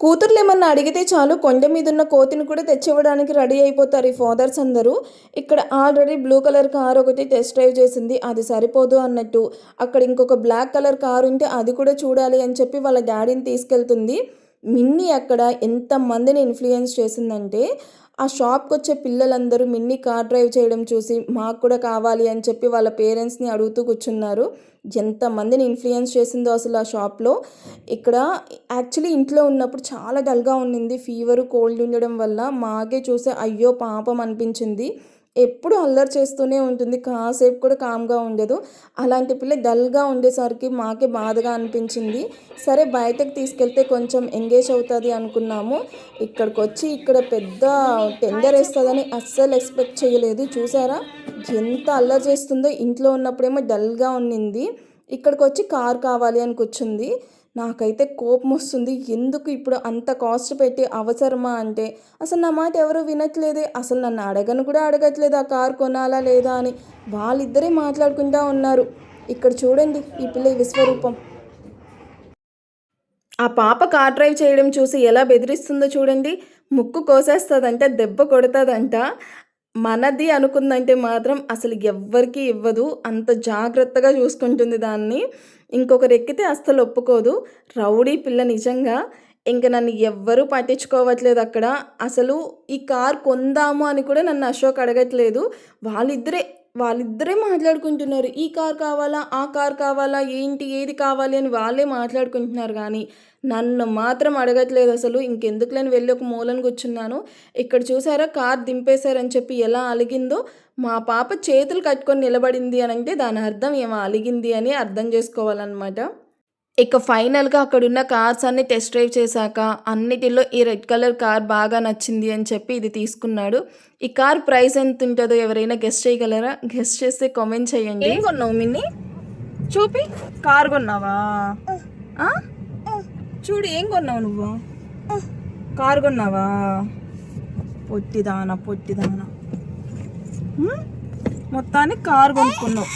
కూతుర్లు ఏమన్నా అడిగితే చాలు కొండ మీద ఉన్న కోతిని కూడా తెచ్చివ్వడానికి రెడీ అయిపోతారు ఈ ఫాదర్స్ అందరూ. ఇక్కడ ఆల్రెడీ బ్లూ కలర్ కార్ ఒకటి టెస్ట్ డ్రైవ్ చేసింది, అది సరిపోదు అన్నట్టు అక్కడ ఇంకొక బ్లాక్ కలర్ కారు ఉంటే అది కూడా చూడాలి అని చెప్పి వాళ్ళ డాడీని తీసుకెళ్తుంది. మిన్నీ అక్కడ ఎంతమందిని ఇన్ఫ్లుయెన్స్ చేసిందంటే ఆ షాప్కి వచ్చే పిల్లలందరూ మిన్నీ కార్ డ్రైవ్ చేయడం చూసి మాకు కూడా కావాలి అని చెప్పి వాళ్ళ పేరెంట్స్ని అడుగుతూ కూర్చున్నారు. ఎంతమందిని ఇన్ఫ్లుయెన్స్ చేసిందో అసలు ఆ షాప్లో. ఇక్కడ యాక్చువల్లీ ఇంట్లో ఉన్నప్పుడు చాలా డల్గా ఉండింది, ఫీవరు కోల్డ్ ఉండడం వల్ల. మాకే చూసి అయ్యో పాపం అనిపించింది. ఎప్పుడు అల్లరి చేస్తూనే ఉంటుంది, కాసేపు కూడా కామ్గా ఉండదు. అలాంటి పిల్ల డల్గా ఉండేసరికి మాకే బాధగా అనిపించింది. సరే బయటకు తీసుకెళ్తే కొంచెం ఎంగేజ్ అవుతుంది అనుకున్నాము. ఇక్కడికి వచ్చి ఇక్కడ పెద్ద టెండర్ వేస్తుందని అస్సలు ఎక్స్పెక్ట్ చేయలేదు. చూసారా ఎంత అల్లరి చేస్తుందో. ఇంట్లో ఉన్నప్పుడేమో డల్గా ఉండింది, ఇక్కడికి వచ్చి కార్ కావాలి అని కూర్చుంది. నాకైతే కోపం వస్తుంది. ఎందుకు ఇప్పుడు అంత కాస్ట్ పెట్టి అవసరమా అంటే అసలు నా మాట ఎవరు వినట్లేదే. అసలు నన్ను అడగను కూడా అడగట్లేదు ఆ కార్ కొనాలా లేదా అని. వాళ్ళిద్దరే మాట్లాడుకుంటూ ఉన్నారు. ఇక్కడ చూడండి ఈ పిల్ల విశ్వరూపం. ఆ పాప కార్ డ్రైవ్ చేయడం చూసి ఎలా బెదిరిస్తుందో చూడండి. ముక్కు కోసేస్తుందంట, దెబ్బ కొడుతుందంట. మనది అనుకుందంటే మాత్రం అసలు ఎవ్వరికి ఇవ్వదు, అంత జాగ్రత్తగా చూసుకుంటుంది దాన్ని. ఇంకొకరు ఎక్కితే అస్సలు ఒప్పుకోదు. రౌడీ పిల్ల నిజంగా. ఇంక నన్ను ఎవ్వరూ పట్టించుకోవట్లేదు అక్కడ. అసలు ఈ కార్ కొందాము అని కూడా నన్ను అశోక్ అడగట్లేదు. వాళ్ళిద్దరే మాట్లాడుకుంటున్నారు. ఈ కార్ కావాలా, ఆ కార్ కావాలా, ఏంటి ఏది కావాలి అని వాళ్ళే మాట్లాడుకుంటున్నారు. కానీ నన్ను మాత్రం అడగట్లేదు అసలు. ఇంకెందుకులేని వెళ్ళి ఒక మూలను కూర్చున్నాను. ఇక్కడ చూసారా కార్ దింపేశారని చెప్పి ఎలా అలిగిందో. మా పాప చేతులు కట్టుకొని నిలబడింది అని అంటే దాని అర్థం ఏమో అలిగింది అని అర్థం చేసుకోవాలన్నమాట. ఇక ఫైనల్గా అక్కడున్న కార్స్ అన్ని టెస్ట్ డ్రైవ్ చేశాక అన్నిటిలో ఈ రెడ్ కలర్ కార్ బాగా నచ్చింది అని చెప్పి ఇది తీసుకున్నాడు. ఈ కార్ ప్రైస్ ఎంత ఉంటుందో ఎవరైనా గెస్ట్ చేయగలరా? గెస్ట్ చేస్తే కామెంట్ చేయండి. ఏం కొన్నావు మిన్ని? చూపి. కార్ కొన్నావా? చూడు ఏం కొన్నావు నువ్వు? కార్ కొన్నావా? పొట్టిదానా మొత్తానికి కార్ కొనుక్కున్నావు.